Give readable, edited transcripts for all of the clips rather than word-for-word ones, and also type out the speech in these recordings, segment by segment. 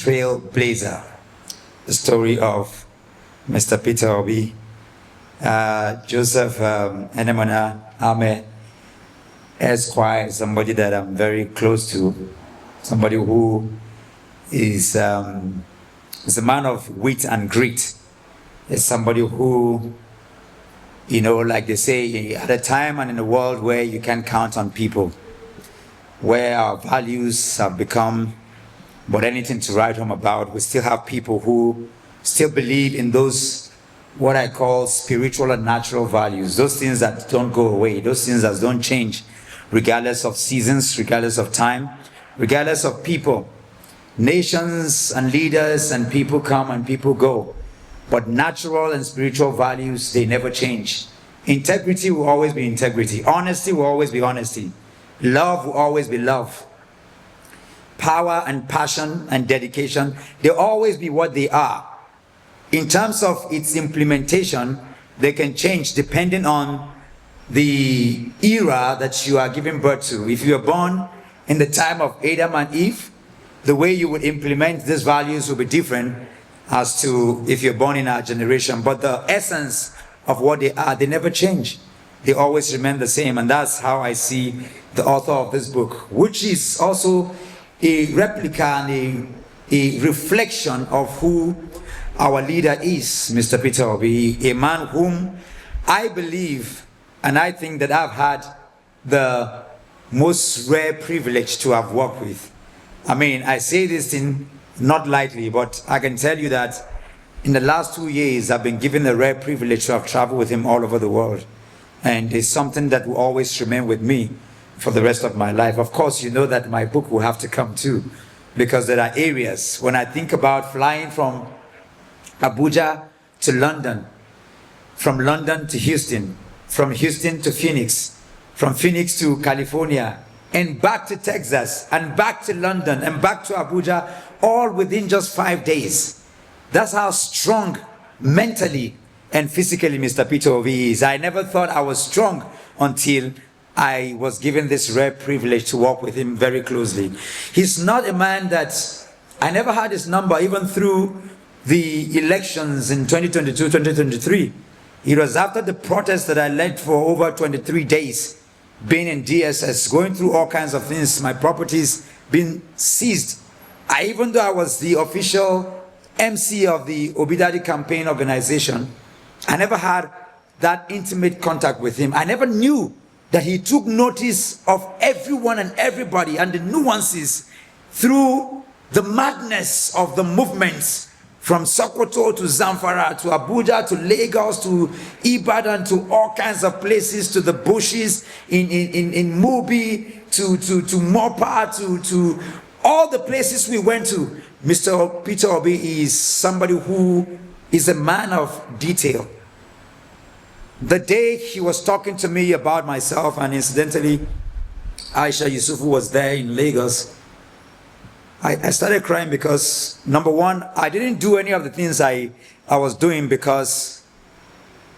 trailblazer, the story of Mr. Peter Obi, Joseph Enemona Ame, Esquire, somebody that I'm very close to, somebody who is a man of wit and grit. Is somebody who, you know, like they say, at a time and in a world where you can count on people, where our values have become but anything to write home about, we still have people who still believe in those, what I call spiritual and natural values, those things that don't go away, those things that don't change, regardless of seasons, regardless of time, regardless of people. Nations and leaders and people come and people go, but natural and spiritual values, they never change. Integrity will always be integrity. Honesty will always be honesty. Love will always be love. Power and passion and dedication, they'll always be what they are. In terms of its implementation, they can change depending on the era that you are giving birth to. If you are born in the time of Adam and Eve, the way you would implement these values will be different as to if you're born in our generation. But the essence of what they are, they never change. They always remain the same. And that's how I see the author of this book, which is also a replica and a reflection of who our leader is, Mr. Peter Obi, a man whom I believe and I think that I've had the most rare privilege to have worked with. I mean, I say this thing not lightly, but I can tell you that in the last 2 years, I've been given the rare privilege to have traveled with him all over the world. And it's something that will always remain with me for the rest of my life. Of course, you know that my book will have to come too, because there are areas, when I think about flying from Abuja to London, from London to Houston, from Houston to Phoenix, from Phoenix to California, and back to Texas, and back to London, and back to Abuja, all within just 5 days. That's how strong mentally and physically Mr. Peter Obi is. I never thought I was strong until I was given this rare privilege to work with him very closely. He's not a man that, I never had his number even through the elections in 2022, 2023. It was after the protest that I led for over 23 days, being in DSS, going through all kinds of things, my properties being seized. Even though I was the official MC of the Obidadi campaign organization, I never had that intimate contact with him. I never knew that he took notice of everyone and everybody and the nuances through the madness of the movements from Sokoto to Zamfara to Abuja to Lagos to Ibadan to all kinds of places, to the bushes in Mubi to Mopa to all the places we went to. Mr. Peter Obi is somebody who is a man of detail. The day he was talking to me about myself, and incidentally, Aisha Yusufu was there in Lagos, I started crying because, number one, I didn't do any of the things I was doing because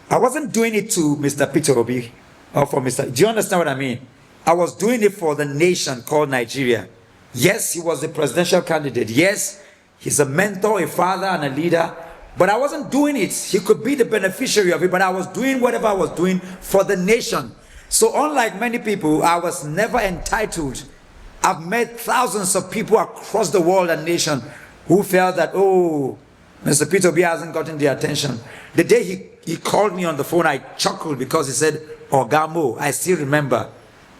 I wasn't doing it to Mr. Peter Obi or for Mr. Do you understand what I mean? I was doing it for the nation called Nigeria. Yes, he was a presidential candidate. Yes, he's a mentor, a father, and a leader. But I wasn't doing it. He could be the beneficiary of it, but I was doing whatever I was doing for the nation. So unlike many people, I was never entitled. I've met thousands of people across the world and nation who felt that, oh, Mr. Peter Obi hasn't gotten the attention. The day he called me on the phone, I chuckled because he said, Ogamo, I still remember,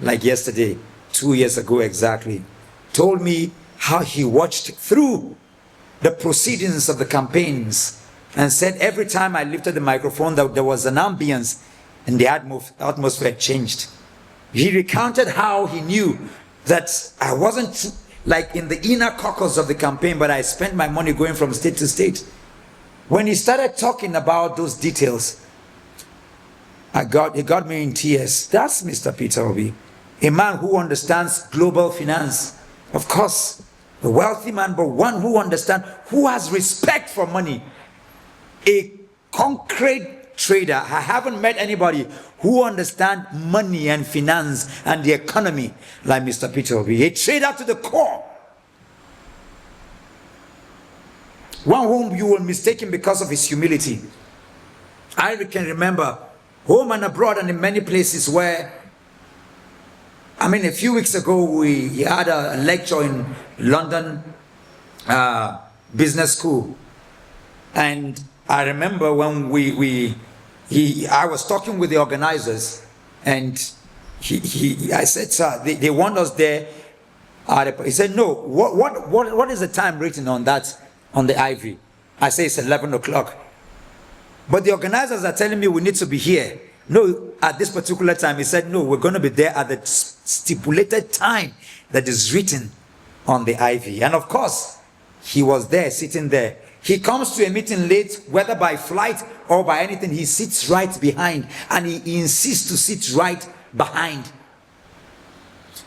like yesterday, 2 years ago exactly, told me how he watched through the proceedings of the campaigns and said every time I lifted the microphone that there was an ambience and the atmosphere changed. He recounted how he knew that I wasn't like in the inner caucus of the campaign, but I spent my money going from state to state. When he started talking about those details, it got me in tears. That's Mr. Peter Obi, a man who understands global finance. Of course, a wealthy man, but one who understands, who has respect for money. A concrete trader. I haven't met anybody who understands money and finance and the economy like Mr. Peter Obi. A trader to the core. one whom you will mistake him because of his humility. I can remember home and abroad and in many places where, I mean, a few weeks ago we had a lecture in London Business School, and I remember when I was talking with the organizers, and I said, sir, they want us there. He said, no, what is the time written on that, on the ivory? I say it's 11 o'clock. But the organizers are telling me we need to be here. No, at this particular time. He said, no, we're going to be there at the stipulated time that is written on the ivy. And of course, he was there, sitting there. He comes to a meeting late, whether by flight or by anything, he sits right behind. And he insists to sit right behind.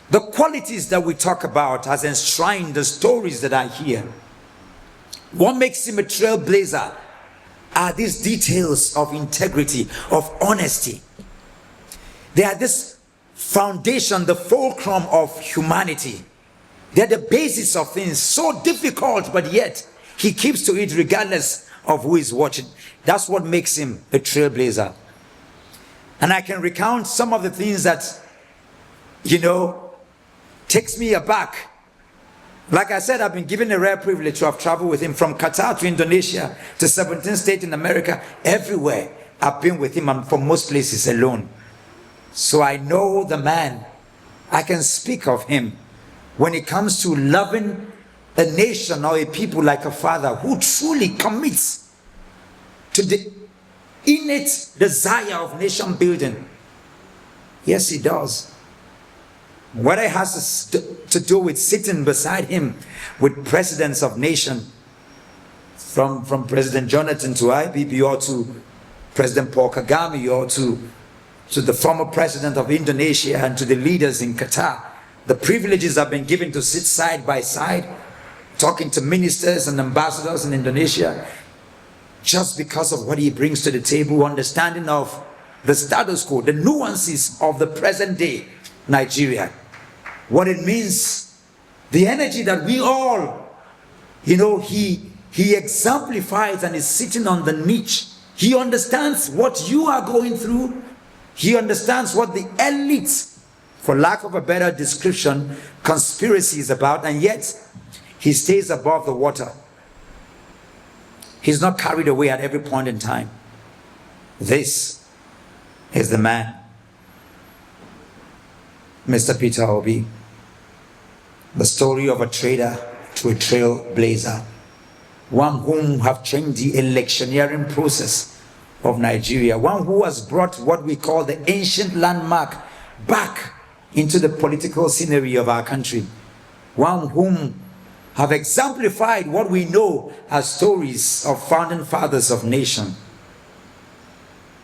The qualities that we talk about has enshrined the stories that I hear. What makes him a trailblazer are these details of integrity, of honesty. They are this foundation, the fulcrum of humanity. They are the basis of things, so difficult, but yet he keeps to it regardless of who is watching. That's what makes him a trailblazer. And I can recount some of the things that, takes me aback. Like I said, I've been given a rare privilege to have traveled with him from Qatar to Indonesia to 17 states in America. Everywhere I've been with him, and for most places alone. So I know the man. I can speak of him when it comes to loving a nation or a people like a father who truly commits to the innate desire of nation building. Yes, he does. Whether it has to do with sitting beside him with presidents of nations, from President Jonathan to IBB, or to President Paul Kagame, or to the former president of Indonesia, and to the leaders in Qatar. The privileges have been given to sit side by side, talking to ministers and ambassadors in Indonesia, just because of what he brings to the table, understanding of the status quo, the nuances of the present day Nigeria, what it means, the energy that we all, he exemplifies and is sitting on the niche. He understands what you are going through. He understands what the elite, for lack of a better description, conspiracy is about, and yet he stays above the water. He's not carried away at every point in time. This is the man, Mr. Peter Obi, the story of a trader to a trailblazer, one whom have changed the electioneering process of Nigeria, one who has brought what we call the ancient landmark back into the political scenery of our country, one whom have exemplified what we know as stories of founding fathers of nation.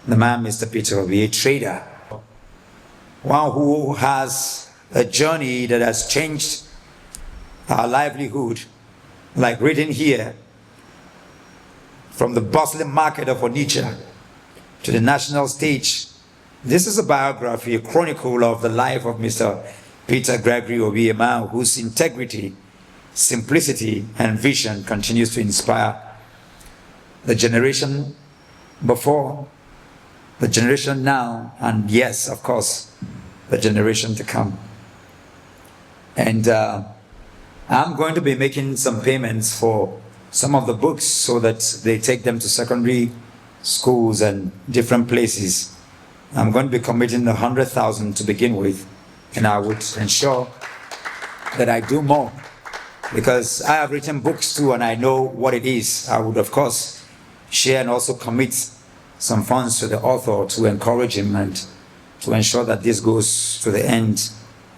The man, Mr. Peter Obi, a trader, one who has a journey that has changed our livelihood, like written here, from the bustling market of Onitsha to the national stage. This is a biography, a chronicle of the life of Mr. Peter Gregory Obi, a man whose integrity, simplicity, and vision continues to inspire the generation before, the generation now, and yes, of course, the generation to come. And I'm going to be making some payments for some of the books so that they take them to secondary schools and different places. I'm going to be committing 100,000 to begin with, and I would ensure that I do more, because I have written books too and I know what it is. I would of course share and also commit some funds to the author to encourage him and to ensure that this goes to the end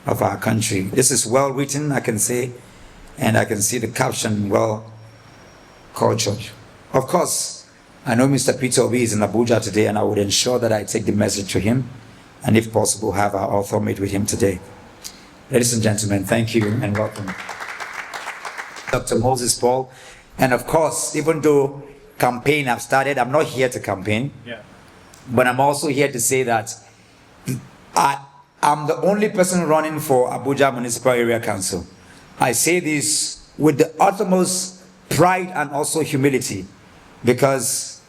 of our country. This is well written, I can say, and I can see the caption, well cultured. Of course, I know Mr. Peter Obi is in Abuja today, and I would ensure that I take the message to him, and if possible, have our author meet with him today. Ladies and gentlemen, thank you and welcome. Dr. Moses Paul. And of course, even though campaign have started, I'm not here to campaign, but I'm also here to say that I'm the only person running for Abuja Municipal Area Council. I say this with the utmost pride and also humility, because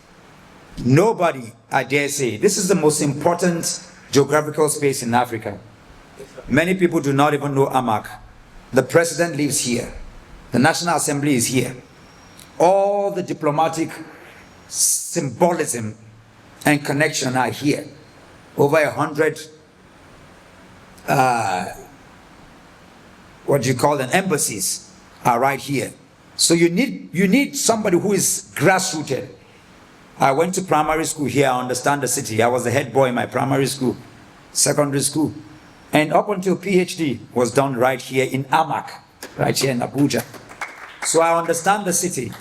nobody, I dare say, this is the most important geographical space in Africa. Many people do not even know Amak. The president lives here. The National Assembly is here. All the diplomatic symbolism and connection are here. Over 100, what do you call them, embassies are right here. So you need somebody who is grassrooted. I went to primary school here. I understand the city. I was the head boy in my primary school, secondary school. And up until PhD was done right here in Amak, right here in Abuja. So I understand the city.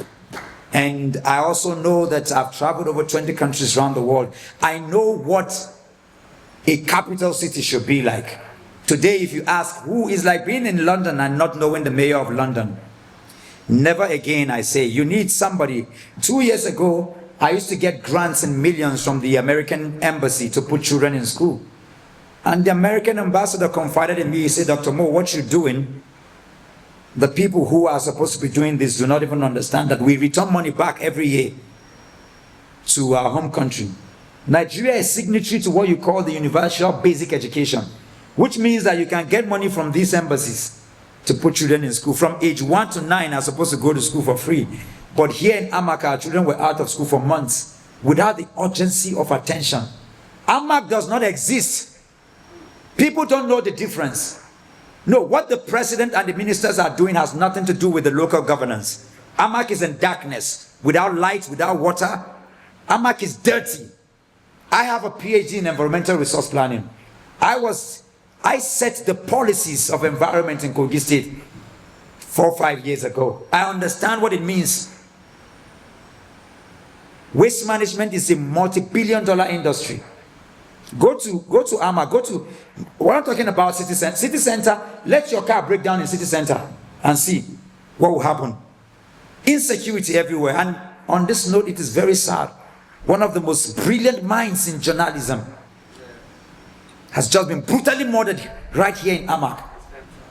And I also know that I've traveled over 20 countries around the world. I know what a capital city should be like. Today, if you ask who is like being in London and not knowing the mayor of London, never again, I say. You need somebody. 2 years ago, I used to get grants in millions from the American embassy to put children in school. And the American ambassador confided in me. He said, Dr. Mo, what you're doing, the people who are supposed to be doing this do not even understand that we return money back every year to our home country. Nigeria is signatory to what you call the Universal Basic Education, which means that you can get money from these embassies to put children in school. From age 1 to 9 are supposed to go to school for free. But here in Amak, our children were out of school for months without the urgency of attention. Amak does not exist. People don't know the difference. No, what the president and the ministers are doing has nothing to do with the local governance. Amak is in darkness, without light, without water. Amak is dirty. I have a PhD in environmental resource planning. I set the policies of environment in Kogi State 4 or 5 years ago. I understand what it means. Waste management is a multi-billion-dollar industry. Go to Amak, what I'm talking about, city center. City center, let your car break down in city center and see what will happen. Insecurity everywhere. And on this note, it is very sad. One of the most brilliant minds in journalism has just been brutally murdered right here in Amak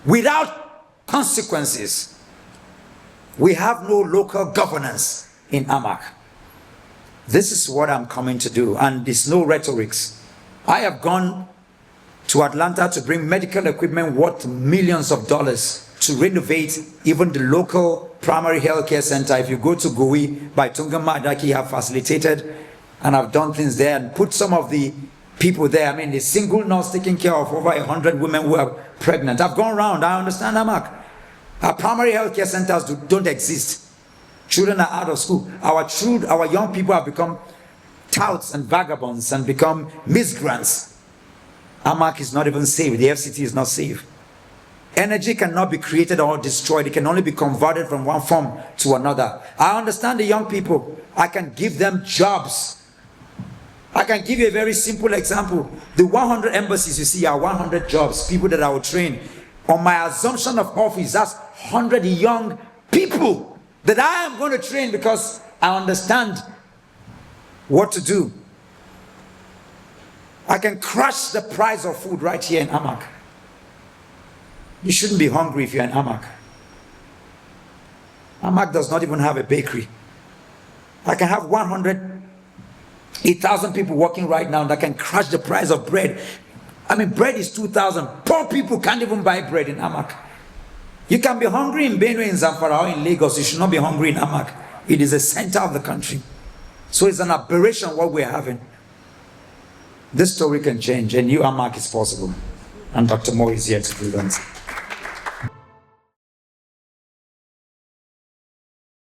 without consequences. We have no local governance in Amak. This is what I'm coming to do, and there's no rhetorics. I have gone to Atlanta to bring medical equipment worth millions of dollars to renovate even the local primary health care center. If you go to Gowi by Tungama Adaki, have facilitated and I've done things there and put some of the people there. I mean, the single nurse taking care of over 100 women who are pregnant. I've gone around. I understand Amak. Our primary health care centers don't exist. Children are out of school. Our young people have become touts and vagabonds and become migrants. Amak is not even safe. The FCT is not safe. Energy cannot be created or destroyed. It can only be converted from one form to another. I understand the young people. I can give them jobs. I can give you a very simple example. The 100 embassies you see are 100 jobs, people that I will train. On my assumption of office, that's 100 young people that I am going to train because I understand what to do. I can crush the price of food right here in Amak. You shouldn't be hungry if you're in Amak. Amak does not even have a bakery. I can have 100,000 people working right now that can crush the price of bread. I mean, bread is 2,000. Poor people can't even buy bread in Amak. You can be hungry in Benue, in Zamfara, or in Lagos. You should not be hungry in Amak. It is the center of the country. So it's an aberration what we're having. This story can change. A new Amak is possible. And Dr. Mo is here to do that.